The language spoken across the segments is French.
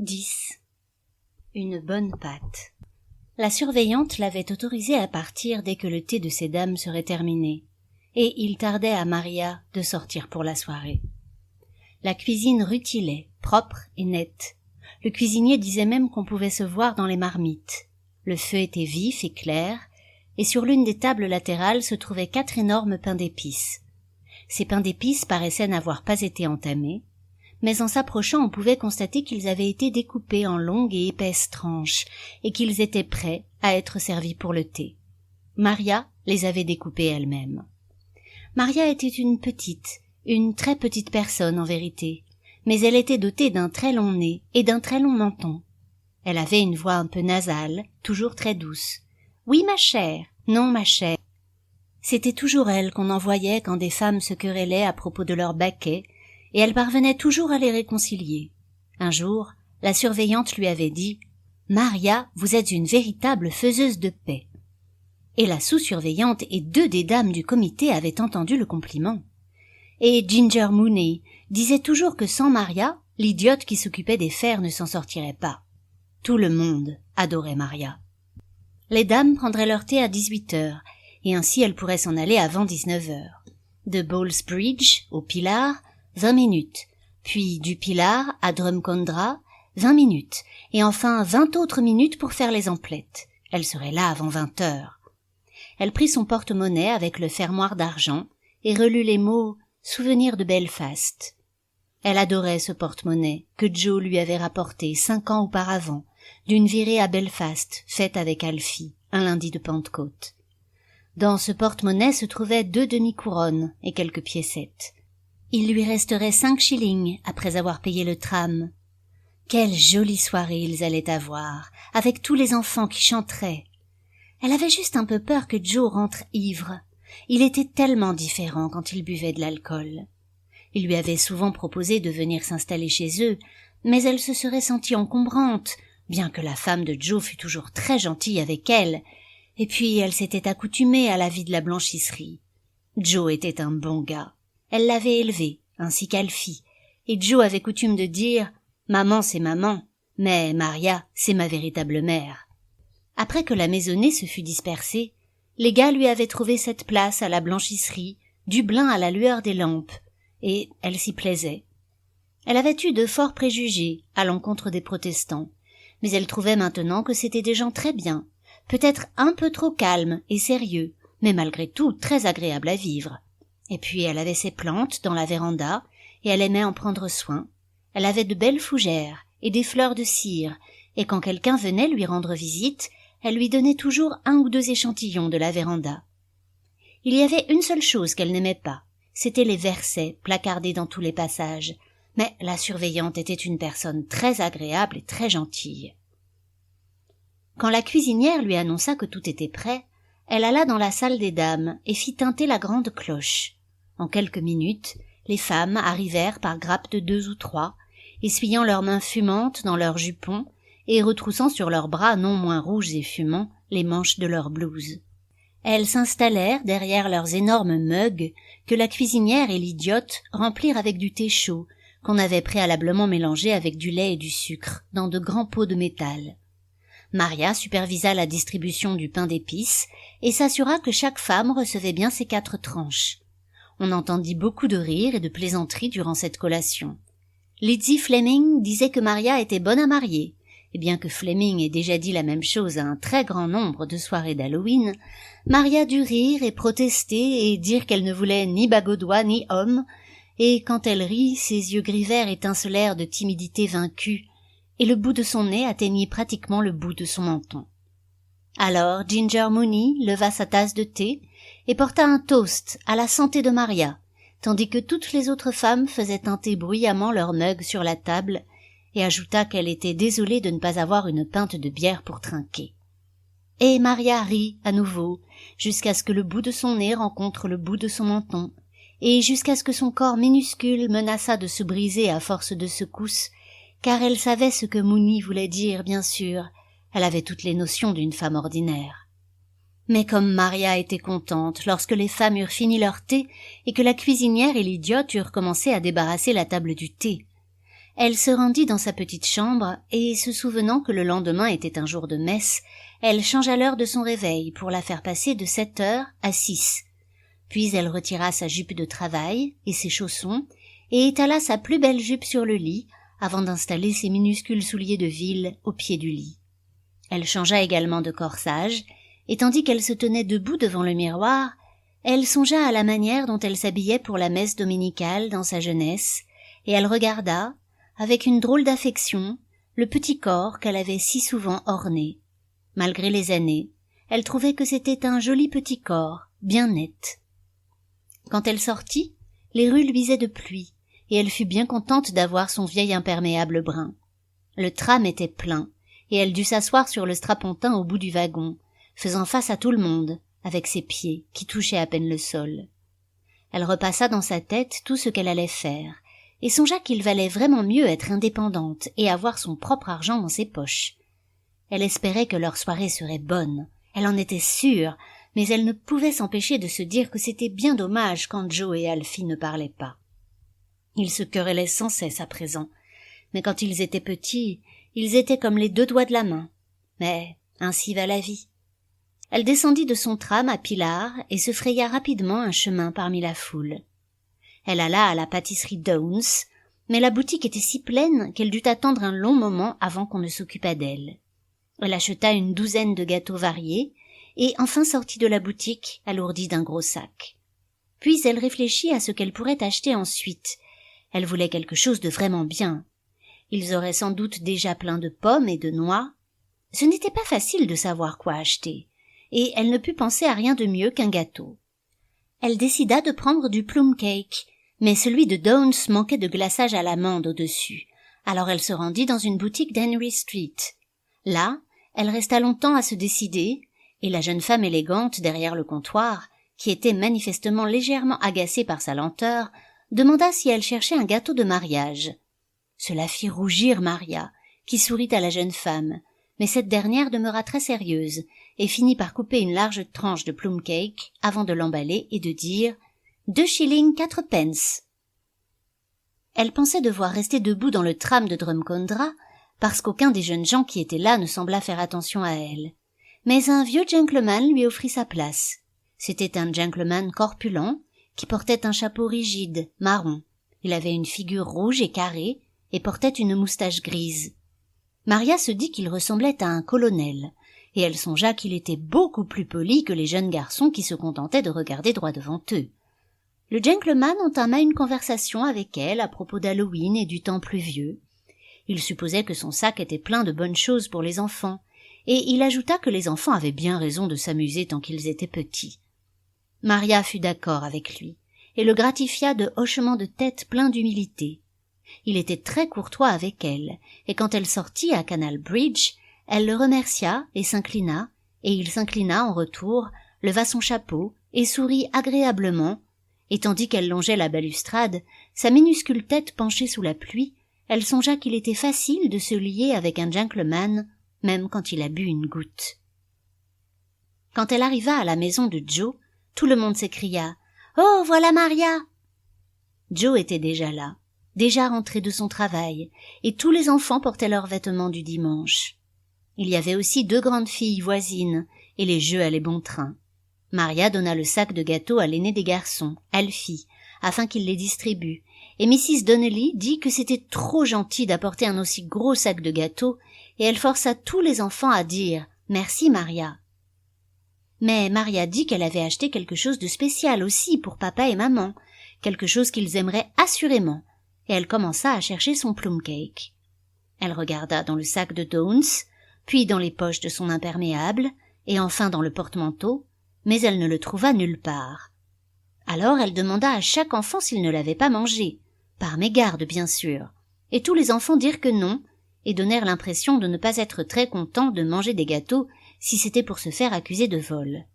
10. Une bonne pâte. La surveillante l'avait autorisé à partir dès que le thé de ces dames serait terminé, et il tardait à Maria de sortir pour la soirée. La cuisine rutilait, propre et nette. Le cuisinier disait même qu'on pouvait se voir dans les marmites. Le feu était vif et clair, et sur l'une des tables latérales se trouvaient 4 énormes pains d'épices. Ces pains d'épices paraissaient n'avoir pas été entamés, mais en s'approchant on pouvait constater qu'ils avaient été découpés en longues et épaisses tranches, et qu'ils étaient prêts à être servis pour le thé. Maria les avait découpés elle-même. Maria était une très petite personne en vérité, mais elle était dotée d'un très long nez et d'un très long menton. Elle avait une voix un peu nasale, toujours très douce. « Oui, ma chère, non, ma chère. » C'était toujours elle qu'on envoyait quand des femmes se querellaient à propos de leur baquet, et elle parvenait toujours à les réconcilier. Un jour, la surveillante lui avait dit « Maria, vous êtes une véritable faiseuse de paix. » Et la sous-surveillante et 2 des dames du comité avaient entendu le compliment. Et Ginger Mooney disait toujours que sans Maria, l'idiote qui s'occupait des fers ne s'en sortirait pas. Tout le monde adorait Maria. Les dames prendraient leur thé à 18h, et ainsi elles pourraient s'en aller avant 19h. De Ballsbridge au Pilar, 20 minutes, puis du Pilar à Drumcondra, 20 minutes, et enfin 20 autres minutes pour faire les emplettes. Elle serait là avant 20h. Elle prit son porte-monnaie avec le fermoir d'argent et relut les mots « Souvenir de Belfast ». Elle adorait ce porte-monnaie que Joe lui avait rapporté 5 ans auparavant d'une virée à Belfast faite avec Alfie, un lundi de Pentecôte. Dans ce porte-monnaie se trouvaient 2 demi-couronnes et quelques piécettes. Il lui resterait 5 shillings après avoir payé le tram. Quelle jolie soirée ils allaient avoir, avec tous les enfants qui chanteraient. Elle avait juste un peu peur que Joe rentre ivre. Il était tellement différent quand il buvait de l'alcool. Il lui avait souvent proposé de venir s'installer chez eux, mais elle se serait sentie encombrante, bien que la femme de Joe fût toujours très gentille avec elle, et puis elle s'était accoutumée à la vie de la blanchisserie. Joe était un bon gars. Elle l'avait élevé, ainsi qu'Alfie, et Joe avait coutume de dire « Maman, c'est maman, mais Maria, c'est ma véritable mère ». Après que la maisonnée se fut dispersée, les gars lui avaient trouvé cette place à la blanchisserie, Dublin à la lueur des lampes, et elle s'y plaisait. Elle avait eu de forts préjugés à l'encontre des protestants, mais elle trouvait maintenant que c'étaient des gens très bien, peut-être un peu trop calmes et sérieux, mais malgré tout très agréables à vivre. Et puis elle avait ses plantes dans la véranda, et elle aimait en prendre soin. Elle avait de belles fougères et des fleurs de cire, et quand quelqu'un venait lui rendre visite, elle lui donnait toujours 1 ou 2 échantillons de la véranda. Il y avait une seule chose qu'elle n'aimait pas, c'étaient les versets placardés dans tous les passages, mais la surveillante était une personne très agréable et très gentille. Quand la cuisinière lui annonça que tout était prêt, elle alla dans la salle des dames et fit tinter la grande cloche. En quelques minutes, les femmes arrivèrent par grappes de 2 ou 3, essuyant leurs mains fumantes dans leurs jupons et retroussant sur leurs bras non moins rouges et fumants les manches de leurs blouses. Elles s'installèrent derrière leurs énormes mugs que la cuisinière et l'idiote remplirent avec du thé chaud qu'on avait préalablement mélangé avec du lait et du sucre dans de grands pots de métal. Maria supervisa la distribution du pain d'épices et s'assura que chaque femme recevait bien ses 4 tranches. On entendit beaucoup de rires et de plaisanteries durant cette collation. Lizzie Fleming disait que Maria était bonne à marier, et bien que Fleming ait déjà dit la même chose à un très grand nombre de soirées d'Halloween, Maria dut rire et protester et dire qu'elle ne voulait ni bagodois ni homme, et quand elle rit, ses yeux gris verts étincelèrent de timidité vaincue, et le bout de son nez atteignit pratiquement le bout de son menton. Alors Ginger Mooney leva sa tasse de thé et porta un toast à la santé de Maria, tandis que toutes les autres femmes faisaient tinter bruyamment leurs mugs sur la table, et ajouta qu'elle était désolée de ne pas avoir une pinte de bière pour trinquer. Et Maria rit à nouveau, jusqu'à ce que le bout de son nez rencontre le bout de son menton, et jusqu'à ce que son corps minuscule menaçât de se briser à force de secousses, car elle savait ce que Mooney voulait dire, bien sûr. Elle avait toutes les notions d'une femme ordinaire. Mais comme Maria était contente lorsque les femmes eurent fini leur thé et que la cuisinière et l'idiote eurent commencé à débarrasser la table du thé. Elle se rendit dans sa petite chambre et, se souvenant que le lendemain était un jour de messe, elle changea l'heure de son réveil pour la faire passer de 7 heures à 6. Puis elle retira sa jupe de travail et ses chaussons et étala sa plus belle jupe sur le lit avant d'installer ses minuscules souliers de ville au pied du lit. Elle changea également de corsage et tandis qu'elle se tenait debout devant le miroir, elle songea à la manière dont elle s'habillait pour la messe dominicale dans sa jeunesse et elle regarda, avec une drôle d'affection, le petit corps qu'elle avait si souvent orné. Malgré les années, elle trouvait que c'était un joli petit corps, bien net. Quand elle sortit, les rues luisaient de pluie, et elle fut bien contente d'avoir son vieil imperméable brun. Le tram était plein, et elle dut s'asseoir sur le strapontin au bout du wagon, faisant face à tout le monde, avec ses pieds qui touchaient à peine le sol. Elle repassa dans sa tête tout ce qu'elle allait faire, et songea qu'il valait vraiment mieux être indépendante et avoir son propre argent dans ses poches. Elle espérait que leur soirée serait bonne, elle en était sûre, mais elle ne pouvait s'empêcher de se dire que c'était bien dommage quand Joe et Alfie ne parlaient pas. Ils se querellaient sans cesse à présent, mais quand ils étaient petits, ils étaient comme les 2 doigts de la main. Mais ainsi va la vie. Elle descendit de son tram à Pilar et se fraya rapidement un chemin parmi la foule. Elle alla à la pâtisserie Downs, mais la boutique était si pleine qu'elle dut attendre un long moment avant qu'on ne s'occupât d'elle. Elle acheta une 12aine de gâteaux variés, et enfin sortit de la boutique, alourdie d'un gros sac. Puis elle réfléchit à ce qu'elle pourrait acheter ensuite. Elle voulait quelque chose de vraiment bien. Ils auraient sans doute déjà plein de pommes et de noix. Ce n'était pas facile de savoir quoi acheter, et elle ne put penser à rien de mieux qu'un gâteau. Elle décida de prendre du plum cake, mais celui de Downs manquait de glaçage à l'amande au-dessus, alors elle se rendit dans une boutique d'Henry Street. Là, elle resta longtemps à se décider, et la jeune femme élégante derrière le comptoir, qui était manifestement légèrement agacée par sa lenteur, demanda si elle cherchait un gâteau de mariage. Cela fit rougir Maria, qui sourit à la jeune femme, mais cette dernière demeura très sérieuse et finit par couper une large tranche de plum cake avant de l'emballer et de dire « 2 shillings 4 pence ». Elle pensait devoir rester debout dans le tram de Drumcondra parce qu'aucun des jeunes gens qui étaient là ne sembla faire attention à elle. Mais un vieux gentleman lui offrit sa place. C'était un gentleman corpulent qui portait un chapeau rigide, marron. Il avait une figure rouge et carrée et portait une moustache grise. Maria se dit qu'il ressemblait à un colonel, et elle songea qu'il était beaucoup plus poli que les jeunes garçons qui se contentaient de regarder droit devant eux. Le gentleman entama une conversation avec elle à propos d'Halloween et du temps pluvieux. Il supposait que son sac était plein de bonnes choses pour les enfants, et il ajouta que les enfants avaient bien raison de s'amuser tant qu'ils étaient petits. Maria fut d'accord avec lui, et le gratifia de hochements de tête pleins d'humilité. Il était très courtois avec elle, et quand elle sortit à Canal Bridge, elle le remercia et s'inclina, et il s'inclina en retour, leva son chapeau et sourit agréablement, et tandis qu'elle longeait la balustrade, sa minuscule tête penchée sous la pluie, elle songea qu'il était facile de se lier avec un gentleman, même quand il a bu une goutte. Quand elle arriva à la maison de Joe, tout le monde s'écria « Oh, voilà Maria !» Joe était déjà là, déjà rentré de son travail, et tous les enfants portaient leurs vêtements du dimanche. Il y avait aussi 2 grandes filles voisines, et les jeux allaient bon train. Maria donna le sac de gâteaux à l'aîné des garçons, Alfie, afin qu'il les distribue, et Mrs. Donnelly dit que c'était trop gentil d'apporter un aussi gros sac de gâteaux, et elle força tous les enfants à dire « Merci, Maria ». Mais Maria dit qu'elle avait acheté quelque chose de spécial aussi pour papa et maman, quelque chose qu'ils aimeraient assurément, et elle commença à chercher son plum cake. Elle regarda dans le sac de Downs, puis dans les poches de son imperméable, et enfin dans le porte-manteau, mais elle ne le trouva nulle part. Alors elle demanda à chaque enfant s'il ne l'avait pas mangé, par mégarde bien sûr, et tous les enfants dirent que non, et donnèrent l'impression de ne pas être très contents de manger des gâteaux si c'était pour se faire accuser de vol.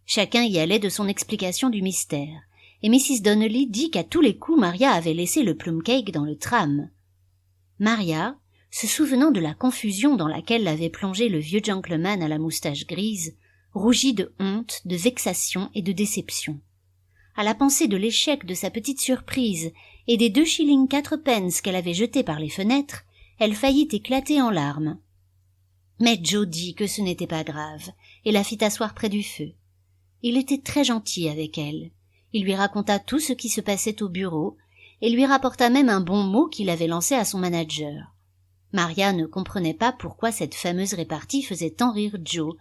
Chacun y allait de son explication du mystère, et Mrs. Donnelly dit qu'à tous les coups Maria avait laissé le plum cake dans le tram. Maria, se souvenant de la confusion dans laquelle l'avait plongé le vieux gentleman à la moustache grise, rougit de honte, de vexation et de déception. À la pensée de l'échec de sa petite surprise et des 2 shillings 4 pence qu'elle avait jetés par les fenêtres, elle faillit éclater en larmes. Mais Joe dit que ce n'était pas grave, et la fit asseoir près du feu. Il était très gentil avec elle. Il lui raconta tout ce qui se passait au bureau, et lui rapporta même un bon mot qu'il avait lancé à son manager. Maria ne comprenait pas pourquoi cette fameuse répartie faisait tant rire Joe,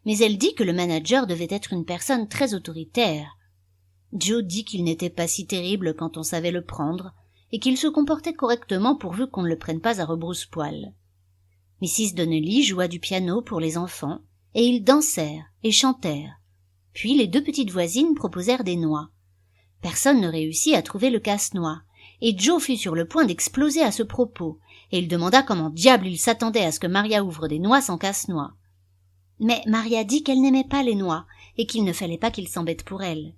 mais elle dit que le manager devait être une personne très autoritaire. Joe dit qu'il n'était pas si terrible quand on savait le prendre, et qu'il se comportait correctement pourvu qu'on ne le prenne pas à rebrousse-poil. Mrs. Donnelly joua du piano pour les enfants, et ils dansèrent et chantèrent. Puis les 2 petites voisines proposèrent des noix. Personne ne réussit à trouver le casse-noix, et Joe fut sur le point d'exploser à ce propos, et il demanda comment diable il s'attendait à ce que Maria ouvre des noix sans casse-noix. Mais Maria dit qu'elle n'aimait pas les noix, et qu'il ne fallait pas qu'il s'embête pour elle.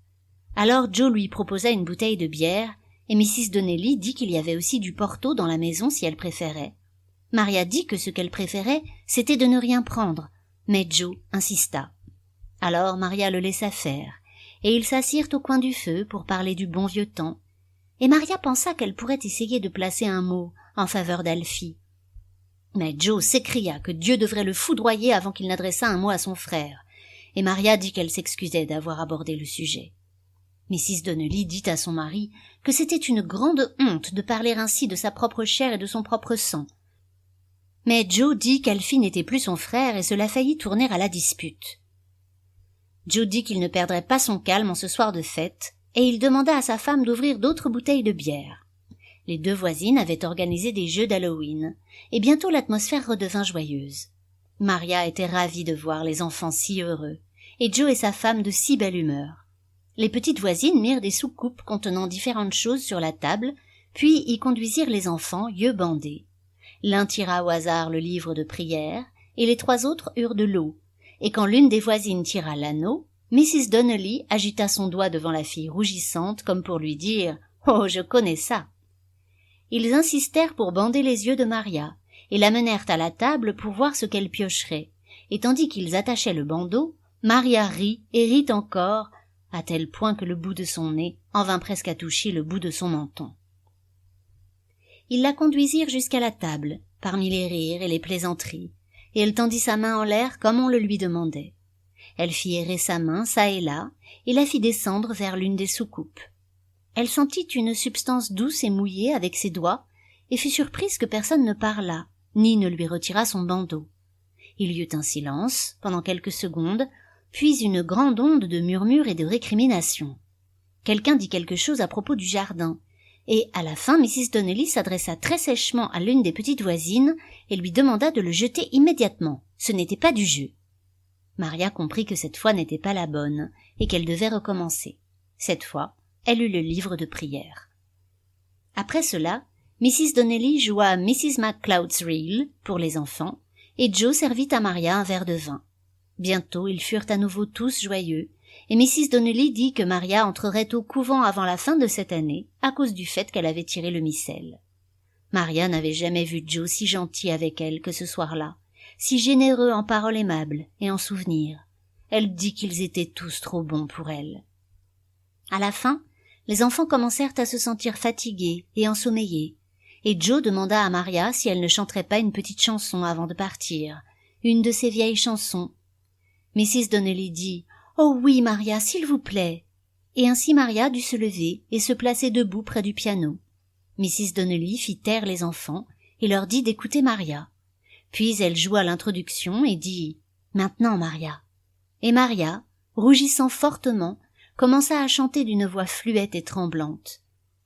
Alors Joe lui proposa une bouteille de bière, et Mrs. Donnelly dit qu'il y avait aussi du Porto dans la maison si elle préférait. Maria dit que ce qu'elle préférait, c'était de ne rien prendre, mais Joe insista. Alors Maria le laissa faire, et ils s'assirent au coin du feu pour parler du bon vieux temps, et Maria pensa qu'elle pourrait essayer de placer un mot en faveur d'Alfie. Mais Joe s'écria que Dieu devrait le foudroyer avant qu'il n'adressât un mot à son frère, et Maria dit qu'elle s'excusait d'avoir abordé le sujet. Mrs. Donnelly dit à son mari que c'était une grande honte de parler ainsi de sa propre chair et de son propre sang. Mais Joe dit qu'Alfie n'était plus son frère et cela faillit tourner à la dispute. Joe dit qu'il ne perdrait pas son calme en ce soir de fête, et il demanda à sa femme d'ouvrir d'autres bouteilles de bière. Les 2 voisines avaient organisé des jeux d'Halloween, et bientôt l'atmosphère redevint joyeuse. Maria était ravie de voir les enfants si heureux, et Joe et sa femme de si belle humeur. Les petites voisines mirent des soucoupes contenant différentes choses sur la table, puis y conduisirent les enfants, yeux bandés. L'un tira au hasard le livre de prière, et les 3 autres eurent de l'eau, et quand l'une des voisines tira l'anneau, Mrs. Donnelly agita son doigt devant la fille rougissante comme pour lui dire « Oh, je connais ça !» Ils insistèrent pour bander les yeux de Maria, et l'amenèrent à la table pour voir ce qu'elle piocherait, et tandis qu'ils attachaient le bandeau, Maria rit et rit encore, à tel point que le bout de son nez en vint presque à toucher le bout de son menton. Ils la conduisirent jusqu'à la table, parmi les rires et les plaisanteries, et elle tendit sa main en l'air comme on le lui demandait. Elle fit errer sa main çà et là, et la fit descendre vers l'une des soucoupes. Elle sentit une substance douce et mouillée avec ses doigts, et fut surprise que personne ne parlât, ni ne lui retirât son bandeau. Il y eut un silence, pendant quelques secondes, puis une grande onde de murmures et de récriminations. Quelqu'un dit quelque chose à propos du jardin, et à la fin Mrs. Donnelly s'adressa très sèchement à l'une des petites voisines et lui demanda de le jeter immédiatement. Ce n'était pas du jeu. Maria comprit que cette fois n'était pas la bonne, et qu'elle devait recommencer. Cette fois, elle eut le livre de prière. Après cela, Mrs. Donnelly joua Mrs. McCloud's Reel pour les enfants, et Joe servit à Maria un verre de vin. Bientôt, ils furent à nouveau tous joyeux, et Mrs. Donnelly dit que Maria entrerait au couvent avant la fin de cette année, à cause du fait qu'elle avait tiré le missel. Maria n'avait jamais vu Joe si gentil avec elle que ce soir-là, si généreux en paroles aimables et en souvenirs. Elle dit qu'ils étaient tous trop bons pour elle. À la fin, les enfants commencèrent à se sentir fatigués et ensommeillés, et Joe demanda à Maria si elle ne chanterait pas une petite chanson avant de partir, une de ses vieilles chansons. Mrs. Donnelly dit « Oh oui, Maria, s'il vous plaît !» Et ainsi Maria dut se lever et se placer debout près du piano. Mrs. Donnelly fit taire les enfants et leur dit d'écouter Maria. Puis elle joua l'introduction et dit « Maintenant, Maria !» Et Maria, rougissant fortement, commença à chanter d'une voix fluette et tremblante.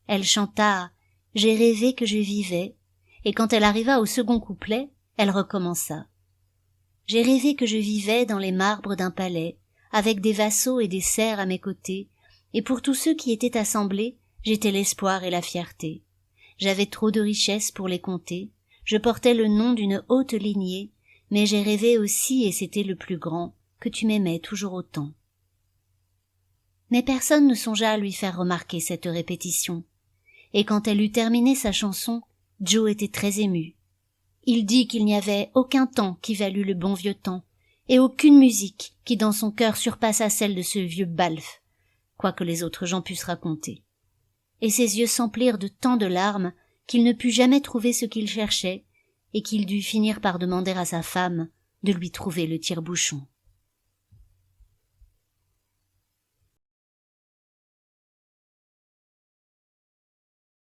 Elle chanta « J'ai rêvé que je vivais » et quand elle arriva au second couplet, elle recommença. J'ai rêvé que je vivais dans les marbres d'un palais, avec des vassaux et des serfs à mes côtés, et pour tous ceux qui étaient assemblés, j'étais l'espoir et la fierté. J'avais trop de richesses pour les compter, je portais le nom d'une haute lignée, mais j'ai rêvé aussi, et c'était le plus grand, que tu m'aimais toujours autant. Mais personne ne songea à lui faire remarquer cette répétition, et quand elle eut terminé sa chanson, Joe était très ému. Il dit qu'il n'y avait aucun temps qui valût le bon vieux temps, et aucune musique qui dans son cœur surpassât celle de ce vieux balfe, quoi que les autres gens pussent raconter. et ses yeux s'emplirent de tant de larmes qu'il ne put jamais trouver ce qu'il cherchait, et qu'il dut finir par demander à sa femme de lui trouver le tire-bouchon.